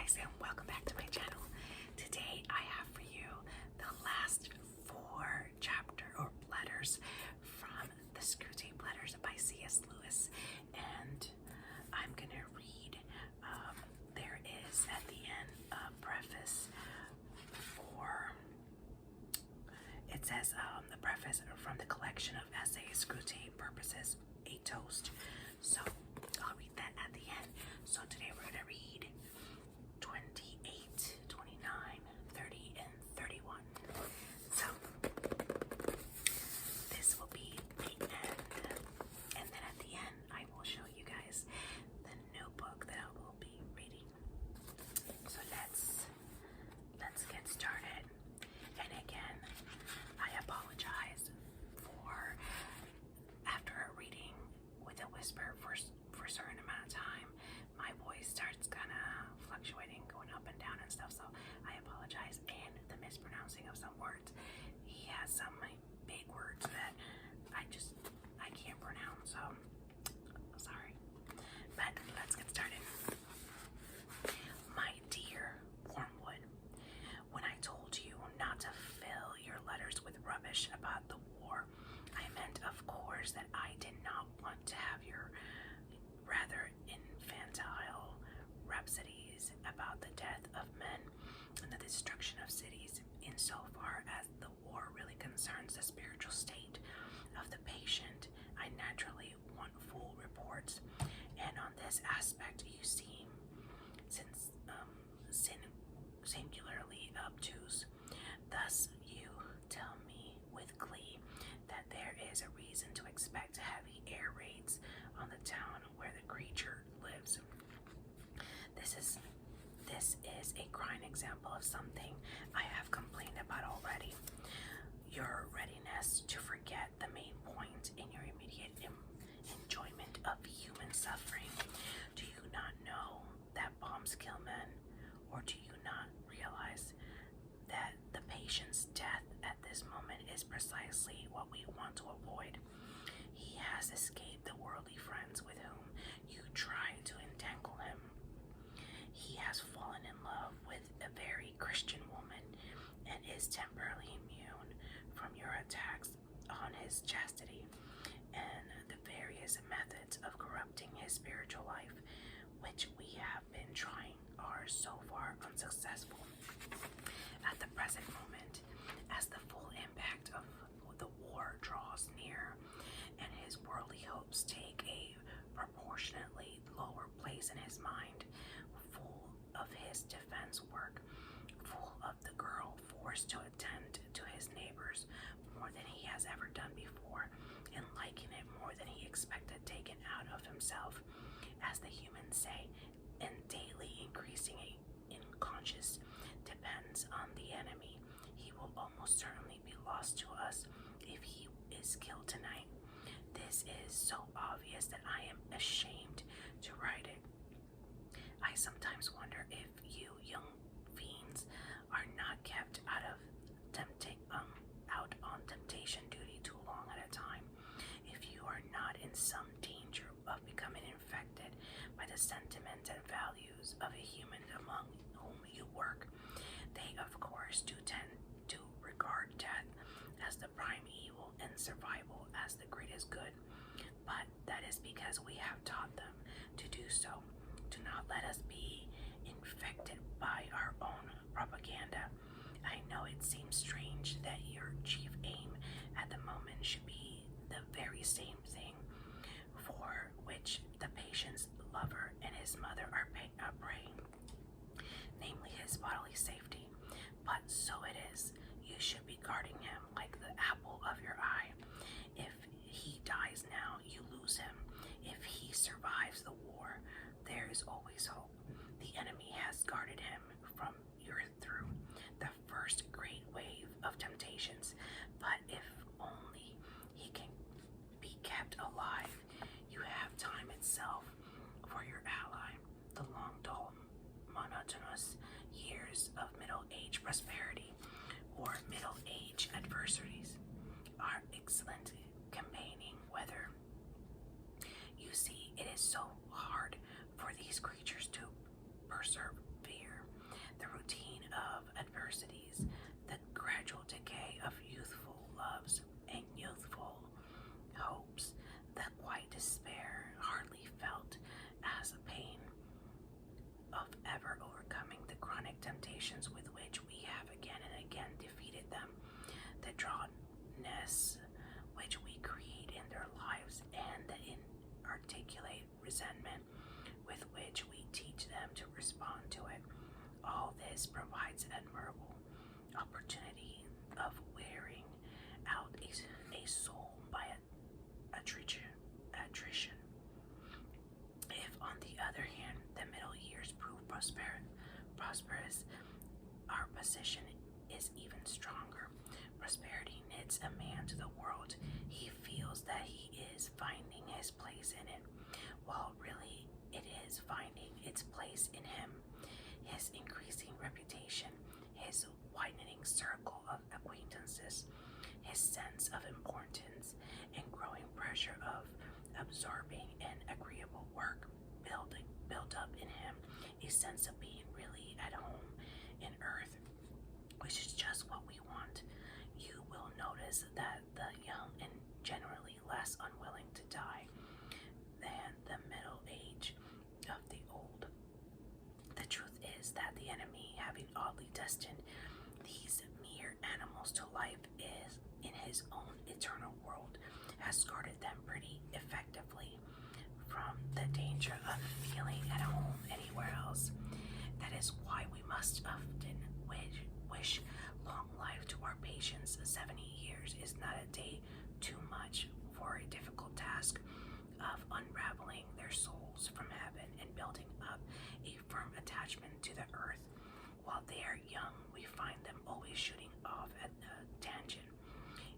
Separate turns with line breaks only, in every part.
guys, and welcome back to my channel. Today I have for you the last 4 letters from the Screwtape letters by C.S. Lewis, and I'm gonna read. There is at the end a preface for. It says the preface from the collection of essays Screwtape purposes a toast. So I'll read that at the end. So today we're gonna read 28, 29, 30, and 31. So this will be the end, and then at the end I will show you guys the notebook that I will be reading. So let's get started. And again, I apologize for after reading with a whisper for a certain amount of time, my voice starts kind of fluctuating, going up and down and stuff, so I apologize. And the mispronouncing of some words. He has some big words that I can't pronounce, so sorry. But let's get started. My dear Wormwood, when I told you not to fill your letters with rubbish about the war, I meant, of course, that I did not want to have your rather infantile rhapsodies about the death of men and the destruction of cities, insofar as the war really concerns the spiritual state of the patient. I naturally want full reports, and on this aspect you seem singularly obtuse. Thus you tell me with glee that there is a reason to expect heavy air raids on the town where the creature lives. This is a crying example of something I have complained about already. Your readiness to forget the main point in your immediate enjoyment of human suffering. Do you not know that bombs kill men? Or do you not realize that the patient's death at this moment is precisely what we want to avoid? He has escaped the worldly friends with whom you try to entangle him. He has fallen in love with a very Christian woman and is temporarily immune from your attacks on his chastity and the various methods of corrupting his spiritual life, which we have been trying, are so far unsuccessful. At the present moment, as the full impact of the war draws near and his worldly hopes take a proportionately lower place in his mind, full of his defense work, full of the girl forced to attend to his neighbors more than he has ever done before, and liking it more than he expected taken out of himself, as the humans say, and daily increasing unconscious depends on the enemy. He will almost certainly be lost to us if he is killed tonight. This is so obvious that I am ashamed to write it. I sometimes wonder if you young fiends are not kept out on temptation duty too long at a time, if you are not in some danger of becoming infected by the sentiments and values of a human among whom you work. They, of course, do tend to regard death as the prime evil and survival as the greatest good, but that is because we have taught them to do so. Do not let us be infected by our own propaganda. I know it seems strange that your chief aim at the moment should be the very same thing for which the patient's lover and his mother are praying, namely his bodily safety. But so it is. You should be guarding him like the apple of your eye. If he dies now, you lose him. If he survives the war, there is always hope. The enemy has guarded him from through the first great wave of temptations, but if only he can be kept alive, you have time itself for your ally. The long, dull, monotonous years of middle-age prosperity or middle-age adversities are excellent campaigning weather. You see, it is so hard for these creatures to persevere temptations with which we have again and again defeated them, the drawnness which we create in their lives, and the inarticulate resentment with which we teach them to respond to it. All this provides admirable opportunity of wearing out a soul by attrition. If, on the other hand, the middle years prove prosperous, our position is even stronger. Prosperity knits a man to the world. He feels that he is finding his place in it, while really it is finding its place in him. His increasing reputation, his widening circle of acquaintances, his sense of importance, and growing pressure of absorbing and agreeable work build up in him a sense of being really at home in earth, which is just what we want. You will notice that the young and generally less unwilling to die than the middle age of the old. The truth is that the enemy, having oddly destined these mere animals to life is in his own eternal world, has guarded them pretty effectively from the danger of feeling at home anywhere else. That is why we must often wish long life to our patients. 70 years is not a day too much for a difficult task of unraveling their souls from heaven and building up a firm attachment to the earth. While they are young, we find them always shooting off at a tangent.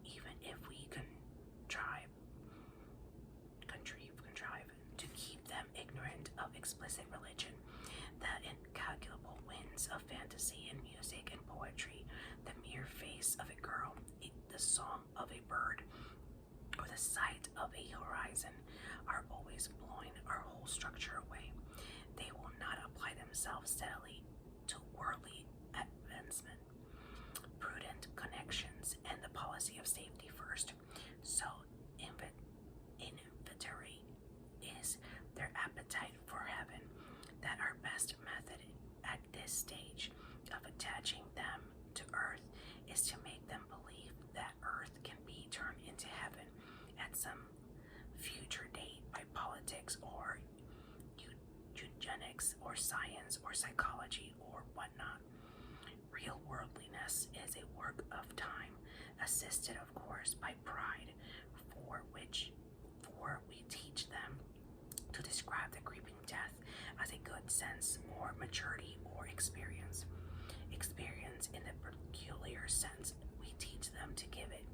Even if we contrive to keep them ignorant of explicit religion, the incalculable winds of fantasy and music and poetry, the mere face of a girl, the song of a bird, or the sight of a horizon are always blowing our whole structure away. They will not apply themselves steadily to worldly advancement, prudent connections, and the policy of safety first. So inveterate is their appetite for heaven that our best method at this stage of attaching them to earth is to make them believe that earth can be turned into heaven at some future date by politics or eugenics or science or psychology or whatnot. Real worldliness is a work of time, assisted of course by pride, for we teach them to describe the creeping death as a good sense or maturity or experience. Experience in the peculiar sense we teach them to give it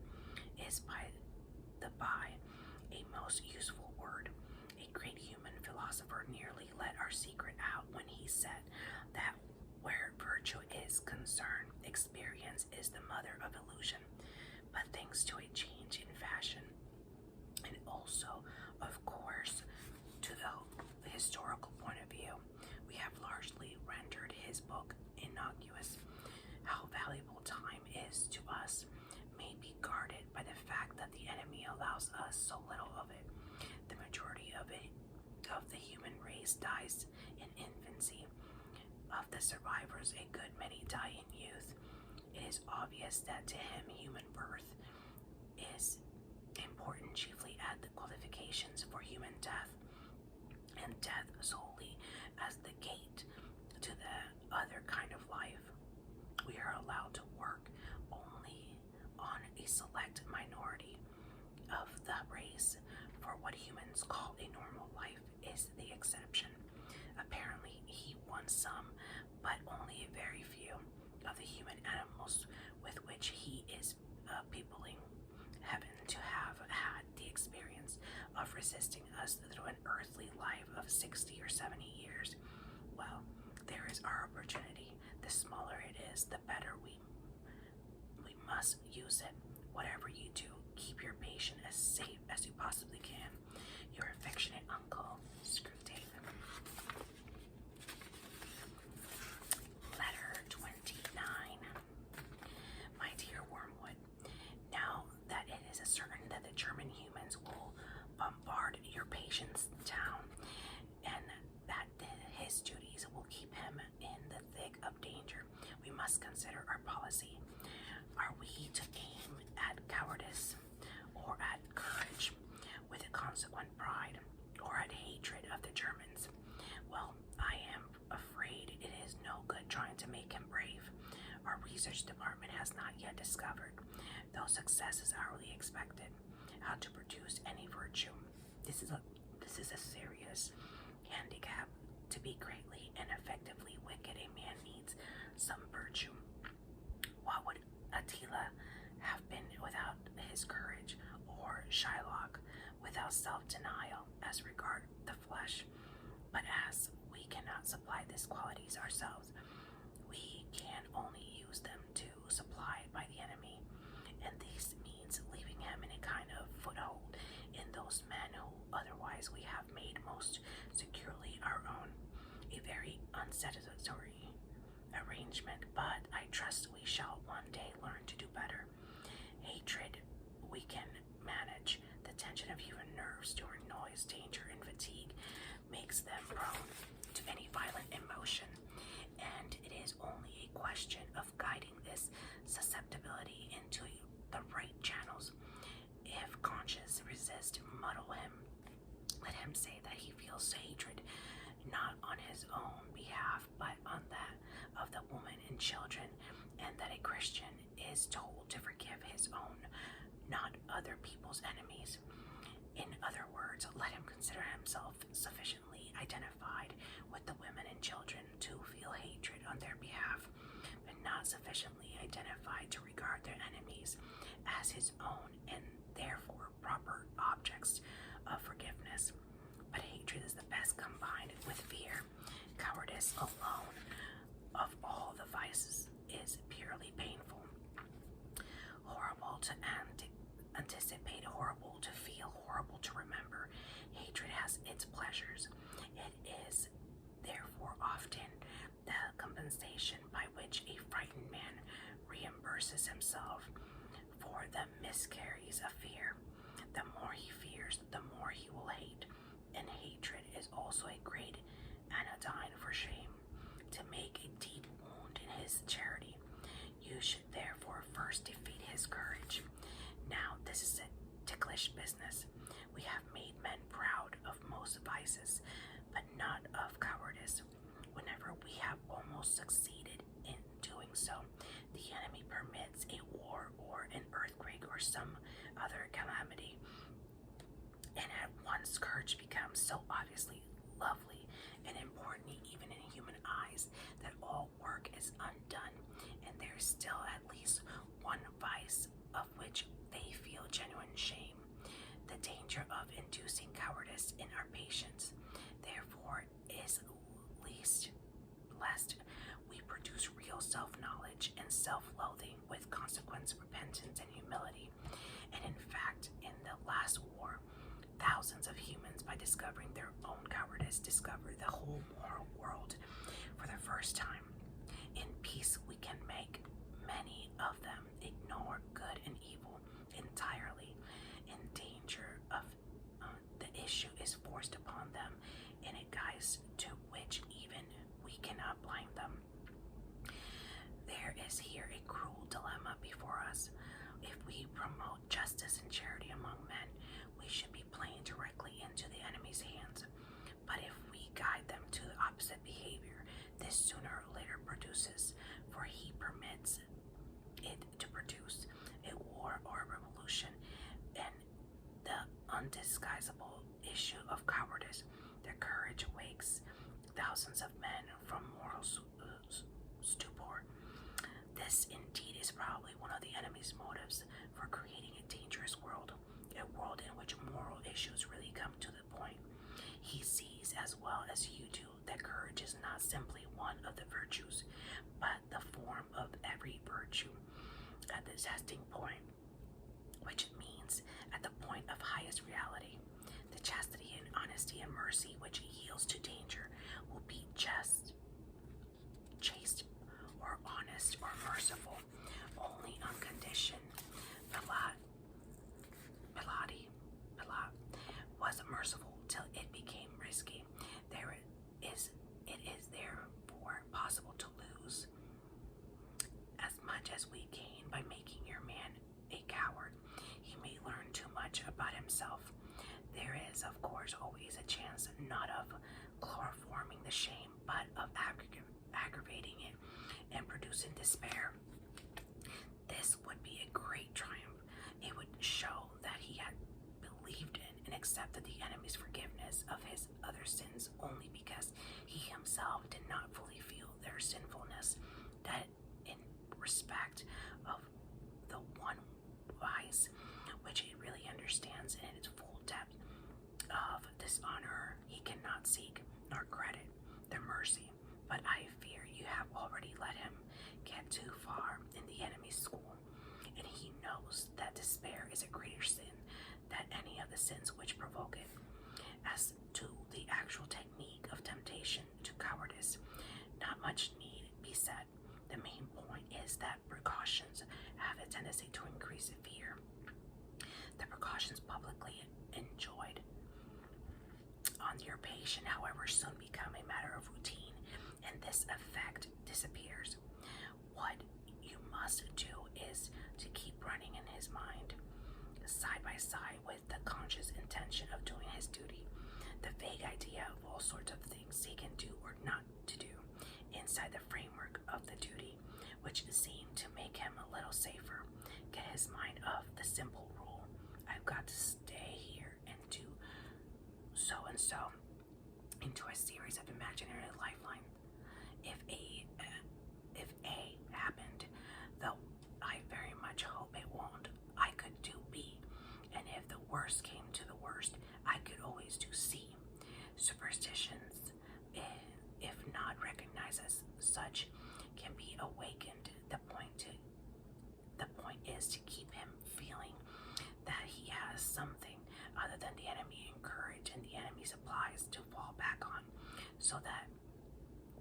is by a most useful word. A great human philosopher nearly let our secret out when he said that where virtue is concerned, experience is the mother of illusion. But thanks to a change in fashion, and also, of course, to the historical point of view, we have largely rendered his book innocuous. How valuable time is to us may be guarded by the fact that the enemy allows us so little of it. The majority of the human race dies in infancy. Of the survivors, a good many die in youth. It is obvious that to him human birth is important chiefly at the qualifications for human death, and death solely as the gate to the other kind of life. We are allowed to work only on a select minority of the race, for what humans call a normal life is the exception. Apparently he wants some, but only a very few of the human animals with which he is peopling heaven to have had the experience of resisting us through an earthly life of 60 or 70 years. Well, there is our opportunity. The smaller it is, the better we must use it. Whatever you do, keep your patient as safe as you possibly can. Your affectionate uncle, Screwtape. Letter 29. My dear Wormwood, now that it is certain that the German humans will bombard your patient's town, and that his duties will keep him in the thick of danger, must consider our policy. Are we to aim at cowardice or at courage with a consequent pride, or at hatred of the Germans? Well, I am afraid it is no good trying to make him brave. Our research department has not yet discovered, though success is hourly expected, how to produce any virtue. This is a serious handicap. To be greatly and effectively wicked, a man needs some virtue. What would Attila have been without his courage, or Shylock without self-denial as regard the flesh? But as we cannot supply these qualities ourselves, we can only use them to supply by the enemy, and this means leaving him in a kind of foothold in those men who otherwise we have made most securely our own. A very unsatisfactory arrangement, but I trust we shall one day learn to do better. Hatred we can manage. The tension of human nerves during noise, danger, and fatigue makes them prone to any violent emotion, and it is only a question of guiding this susceptibility into the right channels. If conscience resist, muddle him. Let him say that he feels hatred not on his own behalf, but on that of the woman and children, and that a Christian is told to forgive his own, not other people's enemies. In other words, let him consider himself sufficiently identified with the women and children to feel hatred on their behalf, but not sufficiently identified to regard their enemies as his own, and therefore proper objects of forgiveness. But hatred is the best combined with fear. Cowardice alone of all the vices is purely painful. Horrible to anticipate, horrible to feel, horrible to remember. Hatred has its pleasures. It is therefore often the compensation by which a frightened man reimburses himself for the miscarries of fear. The more he fears, the more he will hate, and hatred is also a great anodyne for shame, to make a deep wound in his charity. You should therefore first defeat his courage. Now this is a ticklish business. We have made men proud of most vices, but not of cowardice. Whenever we have almost succeeded in doing so, the enemy permits a war or an earthquake or some other calamity, and at once courage becomes so obviously lovely and important even in human eyes that all work is undone, and there is still at least one vice of which they feel genuine shame: the danger of inducing cowardice in our patients. Therefore is lest we produce real self-knowledge and self-loathing with consequence repentance and humility. And in fact, in the last war, thousands of humans, by discovering their own cowardice, discovered the whole moral world for the first time. In peace, we can make many of them ignore good and evil entirely. In danger of the issue is forced upon them in a guise to which even we cannot blind them. There is here a cruel dilemma before us. If we promote justice and charity among men, we should be playing directly into the enemy's hands. But if we guide them to the opposite behavior, this sooner or later produces, for he permits it to produce, a war or a revolution, and the undisguisable issue of cowardice. Their courage wakes thousands of men from moral stupor. This indeed is probably one of the enemy's motives for creating a dangerous world, a world in which moral issues really come to the point. He sees as well as you do that courage is not simply one of the virtues, but the form of every virtue at the testing point, which means at the point of highest reality. The chastity and honesty and mercy which yields to danger will be just, chaste, or honest, or merciful, only on condition. Pilat was merciful till it became risky. reduced in despair. This would be a great triumph. It would show that he had believed in and accepted the enemy's forgiveness of his other sins only because he himself did not fully feel their sinfulness. That in respect of the one vice which it really understands in its full depth of dishonor, he cannot seek nor credit their mercy. But I fear you have already let him get too far in the enemy's school, and he knows that despair is a greater sin than any of the sins which provoke it. As to the actual technique of temptation to cowardice, not much need be said. The main point is that precautions have a tendency to increase fear. The precautions publicly enjoined on your patient, however, soon become a matter of routine, and this effect disappears. What you must do is to keep running in his mind, side by side with the conscious intention of doing his duty, the vague idea of all sorts of things he can do or not to do inside the framework of the duty, which seemed to make him a little safer. Get his mind off the simple rule, I've got to stay here and do so and so, into a series of imaginary lifelines. If A happened, though I very much hope it won't, I could do B, and if the worst came to the worst, I could always do C. Superstitions, if not recognized as such, can be awakened. The point is to keep him feeling that he has something other than the enemy encourage and the enemy supplies to fall back on, so that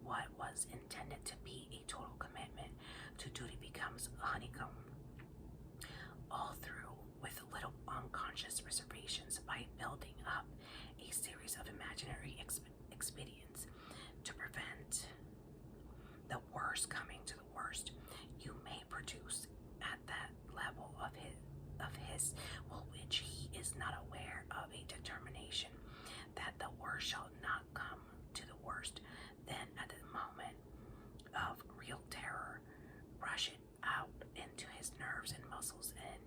what was intended to be a total commitment to duty becomes a honeycomb, all through with little unconscious reservations. By building up a series of imaginary expedients to prevent the worst coming to the worst, you may produce at that level of his which he is not aware of, a determination that the worst shall not come to the worst. Then at the moment of real terror, rush it out into his nerves and muscles, and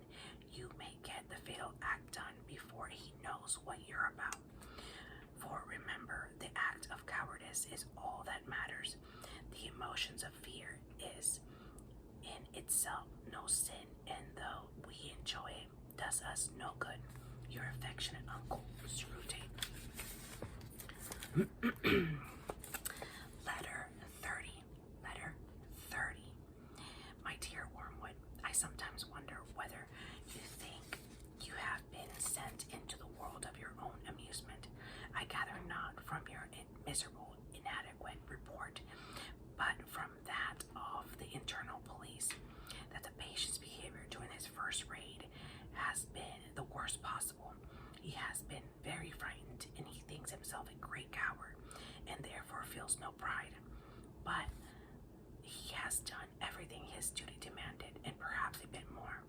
you may get the fatal act done before he knows what you're about. For remember, the act of cowardice is all that matters. The emotions of fear is in itself no sin, and though we enjoy it, does us no good. Your affectionate uncle, Screwtape. Letter 30. My dear Wormwood, I sometimes wonder whether you think you have been sent into the world of your own amusement. I gather not from your miserable, inadequate report, but from that of the internal police, that the patient's behavior during his first raid has been the worst possible. He has been very frightened, and he thinks himself a great coward, and therefore feels no pride. But he has done everything his duty demanded, and perhaps a bit more.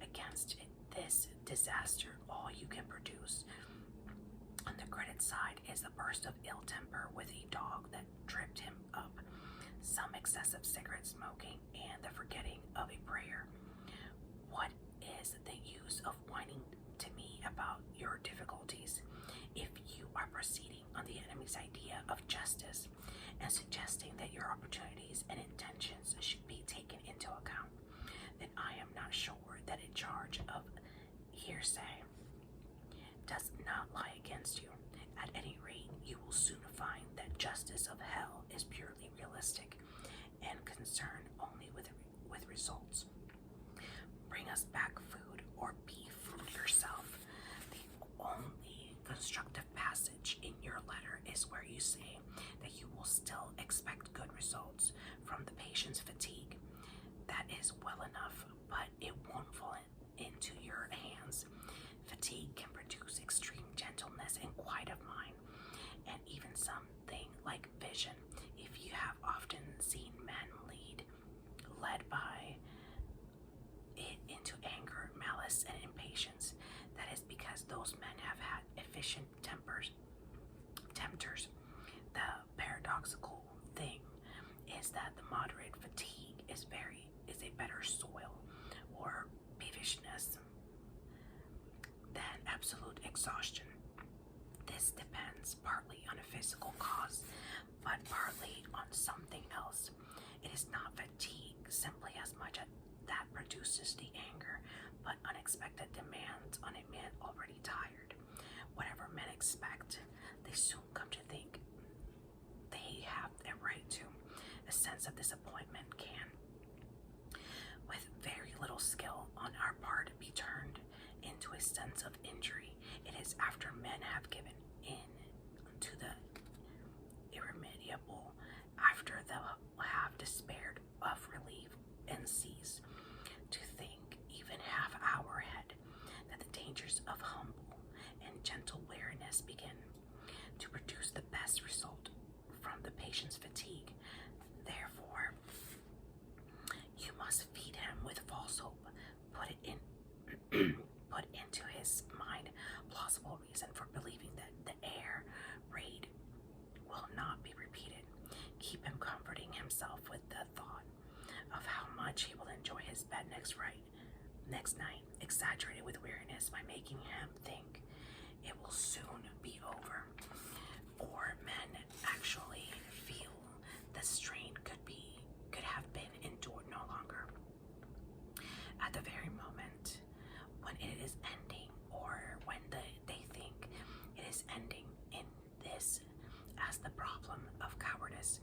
Against this disaster, all you can produce on the credit side is a burst of ill temper with a dog that tripped him up, some excessive cigarette smoking, and the forgetting of a prayer. What is the use of whining to me about your difficulties if you are proceeding on the enemy's idea of justice and suggesting that your opportunities and intentions should be taken into account? Then I am not sure that a charge of hearsay does not lie against you. At any rate, you will soon find that justice of hell is purely realistic and concerned only with results. Bring us back food, or be food yourself. The only constructive passage in your letter is where you say that you will still expect good results from the patient's fatigue. That is well enough, but it won't fall into your hands. Fatigue can produce extreme gentleness and quiet of mind, and even something like vision. If you have often seen men led by it into anger, malice, and impatience, that is because those men have had efficient tempters. The paradoxical thing is that the moderate fatigue is a better soil or peevishness than absolute exhaustion. This depends partly on a physical cause, but partly on something else. It is not fatigue simply as much as that produces the anger, but unexpected demands on a man already tired. Whatever men expect, they soon come to think they have a right to. A sense of disappointment can, with very little skill on our part, be turned into a sense of injury. It is after men have given in to the irremediable, after they have despaired of relief and cease to think even half hour ahead, that the dangers of humble and gentle wariness begin to produce the best result from the patient's fatigue. Therefore, you must feed him with false hope, put into his mind plausible reason for believing that the air raid will not be repeated. Keep him comforting himself with the thought of how much he will enjoy his bed next night, exaggerated with weariness by making him think it will soon be over. Or men actually feel the strain could have been endured no longer. At the very moment when it is ending, or when they think it is ending, in this as the problem of cowardice,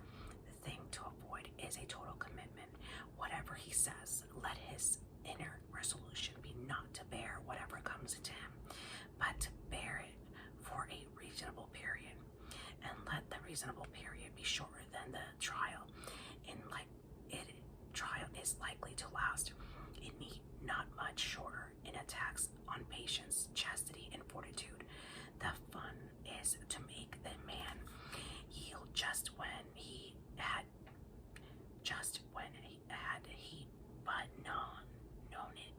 the thing to avoid is a total commitment. Whatever he says, let his inner resolution be not to bear whatever comes to him, but to bear it for a reasonable period, and let the reasonable period be shorter than the trial. Trial is likely to last. It need not much shorter in attacks on patience, chastity, and fortitude. The fun is to make the man yield just when he but known it.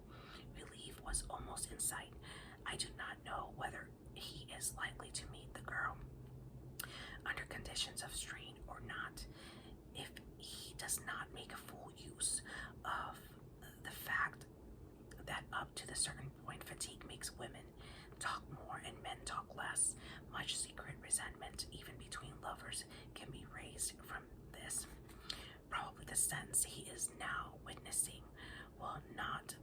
Relief was almost in sight. I do not know whether he is likely to meet the girl under conditions of strain or not. If he does not make a full use of the fact that up to the certain point fatigue makes women talk more and men talk less, much secret resentment even between lovers can be raised from this. Probably the sense he is now witnessing will not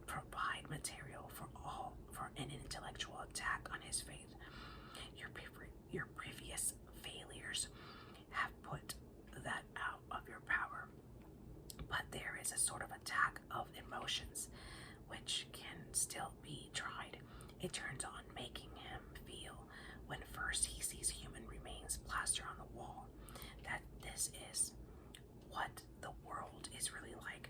provide material for an intellectual attack on his faith. Your previous failures have put that out of your power, but there is a sort of attack of emotions which can still be tried. It turns on making him feel, when first he sees human remains plastered on the wall, that this is what the world is really like,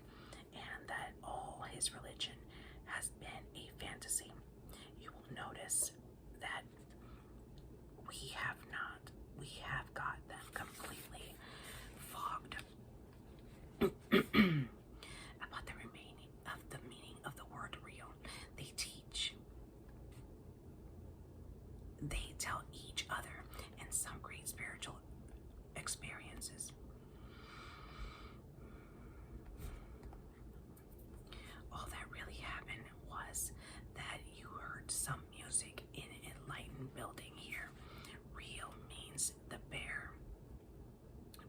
and that all his religion has been a fantasy. You will notice that we have got them completely fogged about the meaning of the word real. They tell each other in some great spiritual experiences. All that really happened was that you heard some music in an enlightened building here. Real means the bare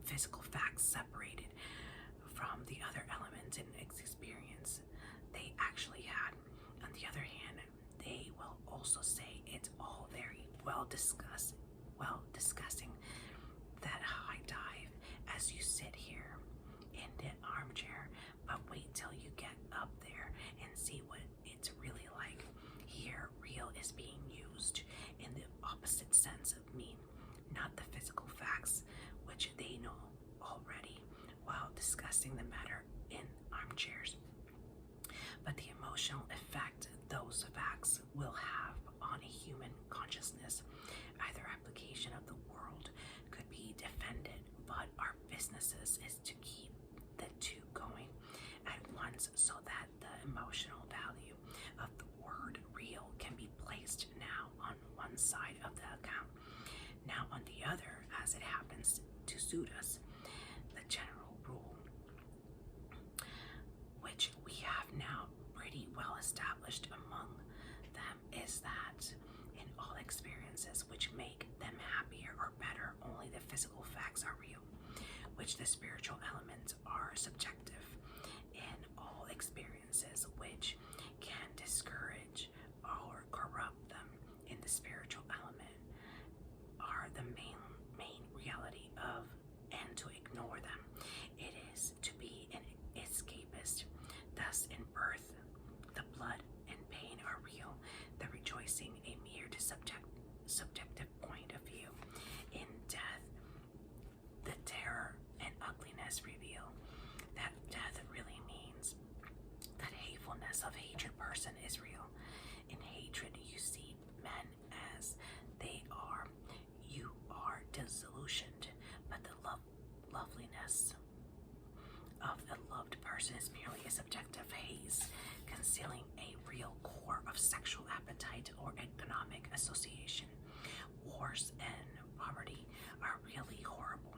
physical facts separated from the other elements in experience they actually had. On the other hand, they will also say it's all very discussing that high dive as you sit here in the armchair, but wait till you get up there and see what it's really like. Here, real is being used in the opposite sense of mean, not the physical facts which they know already while discussing the matter in armchairs, but the emotional effect those facts will have on a human consciousness. Either application of the world could be defended, but our businesses is to keep the two going at once, so that the emotional value of the word real can be placed now on one side of the account, now on the other, as it happens to suit us. The general rule which the spiritual elements are subjective in all experiences, which can discourage or corrupt them in the spiritual element, are the main reality of, and to ignore them. It is to be an escapist. Thus, in birth, the blood and pain are real, the rejoicing a mere subjective point of view. In death, the terror and ugliness reveal that death really means that hatefulness of hatred person is real. In hatred, you see men as they are. You are disillusioned, but the loveliness of the loved person is merely a subjective haze, concealing a real core of sexual appetite or economic association. Wars and poverty are really horrible.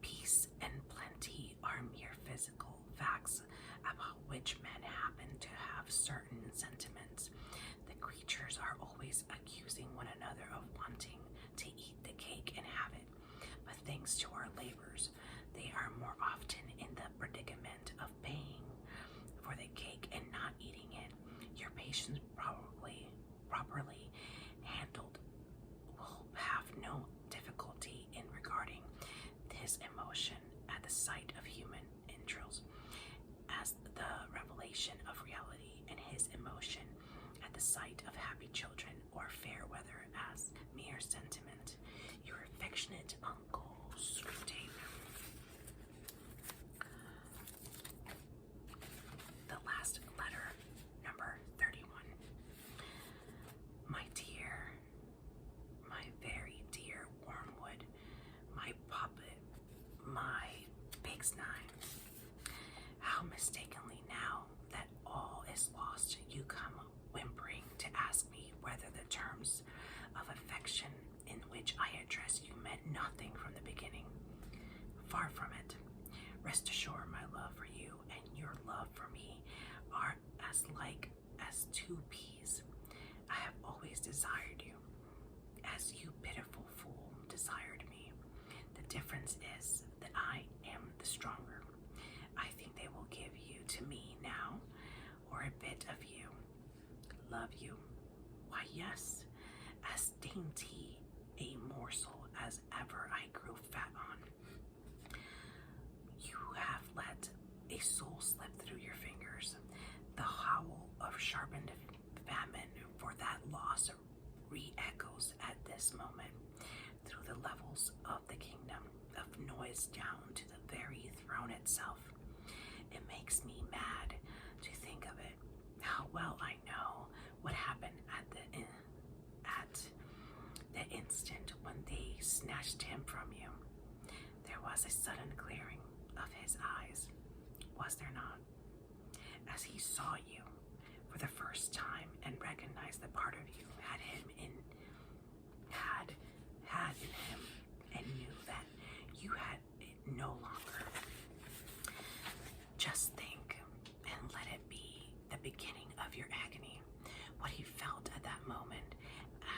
Peace and plenty are mere physical facts about which men happen to have certain sentiments. The creatures are always accusing one another of wanting to eat the cake and have it, but thanks to our labors, they are more often in the predicament of paying for the cake and not eating it. Your patients properly handled will have no difficulty in regarding this emotion at the sight of human entrails as the revelation of reality, and his emotion at the sight of happy children or fair weather as mere sentiment. Your affectionate uncle, Screwtape. The last letter, number 31. My dear, my very dear Wormwood, my puppet, my Big's Nine. How mistakenly now that all is lost, you come whimpering to ask me whether the terms of affection in which I address you meant nothing from the beginning. Far from it. Rest assured, my love for you and your love for me are as like as two peas. I have always desired you, as you pitiful fool desired me. The difference is that I am the stronger. I think they will give you to me now, or a bit of you. Love you? Why, yes, as dainty a morsel as ever I grew fat on. You have let a soul slip through your fingers. The howl of sharpened famine for that loss re-echoes at this moment through the levels of the kingdom of noise down to the very throne itself. It makes me mad to think of it. How well I know what happened at the instant when they snatched him from you. There was a sudden clearing of his eyes, was there not? As he saw you for the first time and recognized the part of you had in him, and knew that you had it no longer. Just think and let it be the beginning of your agony, what he felt at that moment,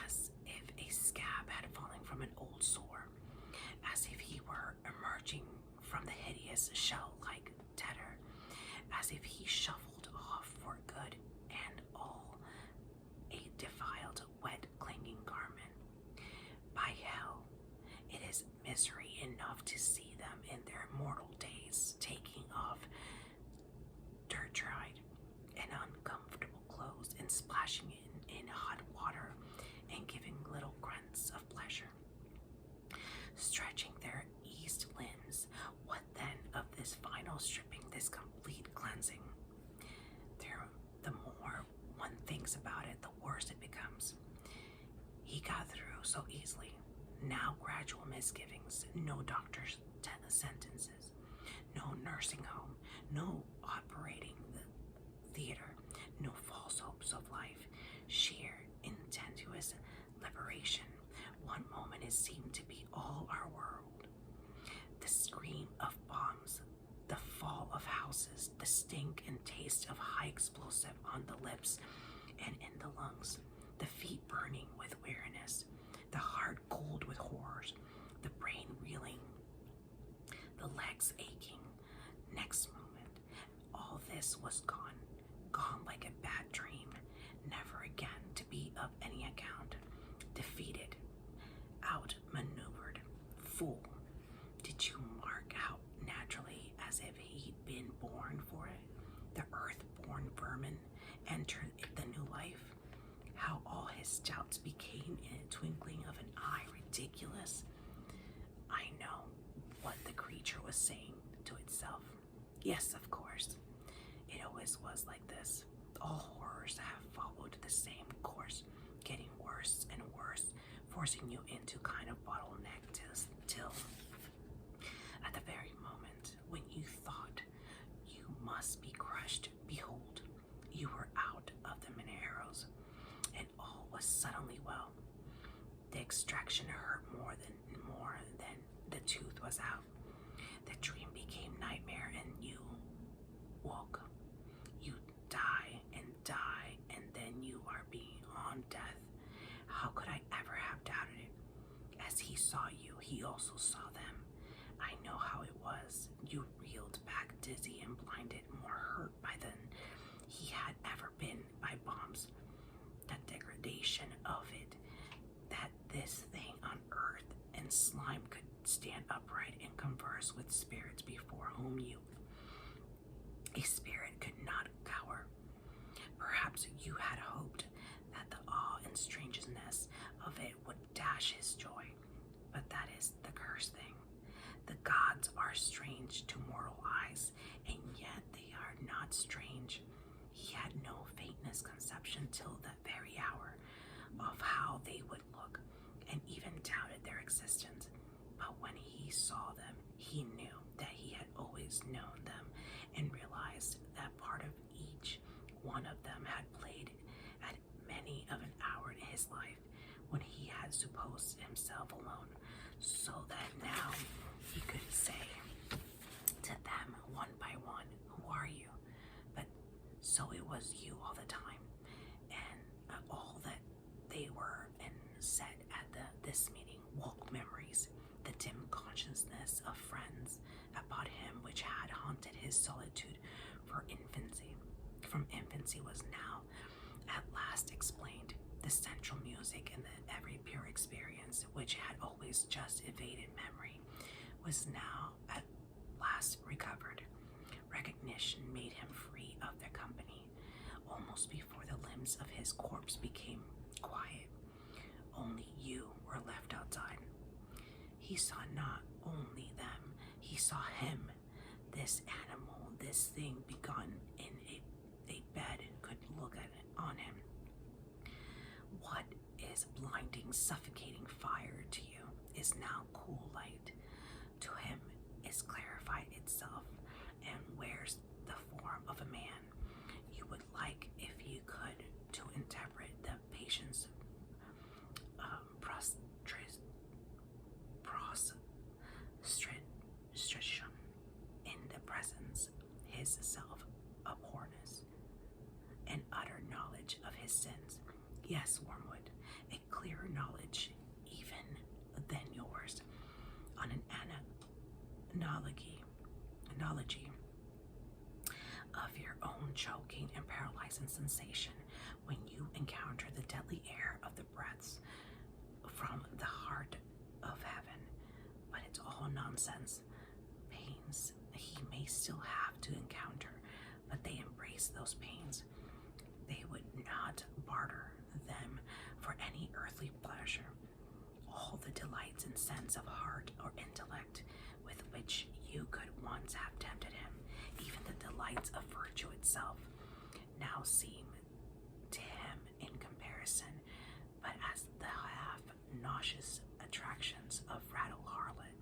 as if a scab had fallen from an old sore, as if he were emerging from the hideous shell-like tether, as if he shuffled off for good and all, a defiled, wet, clinging garment. By hell, it is misery enough to see them in their mortal days taking off dirt-dried and uncomfortable clothes and splashing in hot water and giving little grunts of pleasure, stretching their eased limbs. What then of this final stripping, this complete cleansing? The more one thinks about it, the worse it becomes. He got through so easily. Now gradual misgivings, no doctor's sentences, no nursing home, no operating the theater, no false hopes of life, sheer intentuous liberation. One moment it seemed to be all our world. The scream of bombs, the fall of houses, the stink and taste of high explosive on the lips and in the lungs, the feet burning with weariness, the heart cold with horrors, the brain reeling the legs aching. Next moment, all this was gone, gone like a bad dream, never again to be of any account. Defeated, outmaneuvered, fool. Did you mark out naturally as if he'd been born for it? The earth-born vermin entered the new life. How all his doubts became in a twinkling of an eye ridiculous. I know what the creature was saying to itself. Yes, of course. It always was like this. All horrors have followed the same course, getting worse and worse, forcing you into kind of bottleneck till at the very moment when you thought you must be crushed, behold, you were out of the many arrows, and all was suddenly well. The extraction hurt more than the tooth was out. The dream became nightmare, and you woke. You die, and then you are beyond death. How could I ever have doubted it? As he saw you, he also saw them. I know how it was. You reeled back, dizzy and blinded, more hurt by than he had ever been by bombs. The degradation of it, that this thing on earth and slime could stand upright and converse with spirits before whom a spirit could not cower. Perhaps you had hoped that the awe and strangeness of it would dash his joy, but that is the cursed thing. The gods are strange to mortal eyes, and yet they are not strange. He had no faintness conception till that very hour of how they would look, and even doubted their existence. But when he saw them, he knew that he had always known them, and realized that part of each one of them had played at many of an hour in his life when he had supposed himself alone, so that now he could say to them one by one, "Who are you?" But so it was you all the time, and all that they were and said at this meeting woke memories, the dim consciousness of friends about him which had haunted his solitude from infancy was now at last explained. The central music and the every pure experience which had always just evaded memory was now at last recovered. Recognition made him free of their company, almost before the limbs of his corpse became quiet. Only you were left outside. He saw not only them, he saw him, this animal, this thing begun in a bed could look at it on him. What is blinding, suffocating fire to you is now cool light. To him is clarified itself and wears the form of a man. You would like, if you could, to interpret the patient's prostration in the presence, his self-abhorrence, and utter knowledge of his sins. Yes, Wormwood, a clearer knowledge even than yours, on an analogy of your own choking and paralyzing sensation when you encounter the deadly air of the breaths from the heart of heaven. But it's all nonsense. Pains he may still have to encounter, but they embrace those pains. They would not barter them for any earthly pleasure. All the delights and sense of heart or intellect with which you could once have tempted him, even the delights of virtue itself, now seem to him in comparison but as the half nauseous attractions of rattle harlot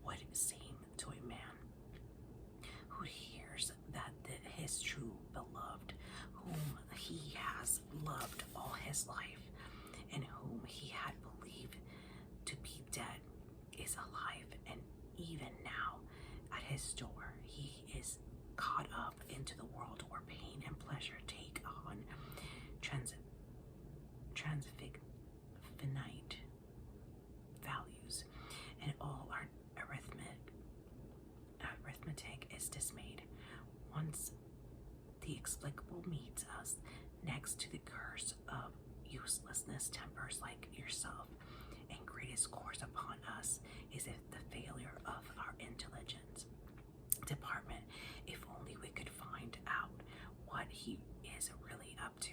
would seem to a man who hears that his true beloved, whom he has loved all his life, and whom he had believed to be dead, is alive, and even now at his door he is caught up into the world where pain and pleasure take on transfinite values, and all our arithmetic lunatic is dismayed. Once the explicable meets us next to the curse of uselessness tempers like yourself, and greatest course upon us is if the failure of our intelligence department, if only we could find out what he is really up to.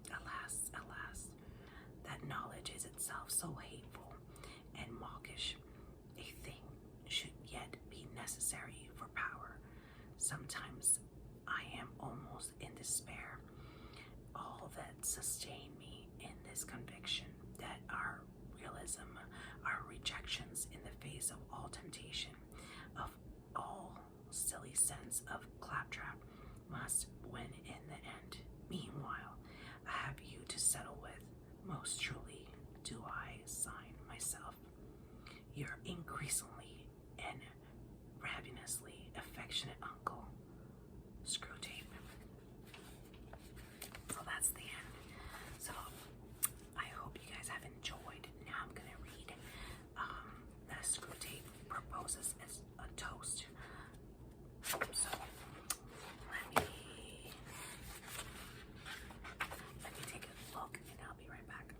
Alas, alas, that knowledge is itself so hateful and mawkish, a thing should yet be necessary for power. Sometimes I am almost in despair. All that sustained me in this conviction that our realism, our rejections in the face of all temptation, of all silly sense of claptrap, must win in the end. Meanwhile, I have you to settle with. Most truly do I sign myself, your increasingly and ravenously affectionate uncle, Screwtape. So that's the end. So I hope you guys have enjoyed. Now I'm gonna read that Screwtape proposes as a toast. So let me take a look and I'll be right back.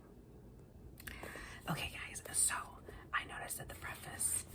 Okay guys, so I noticed that the preface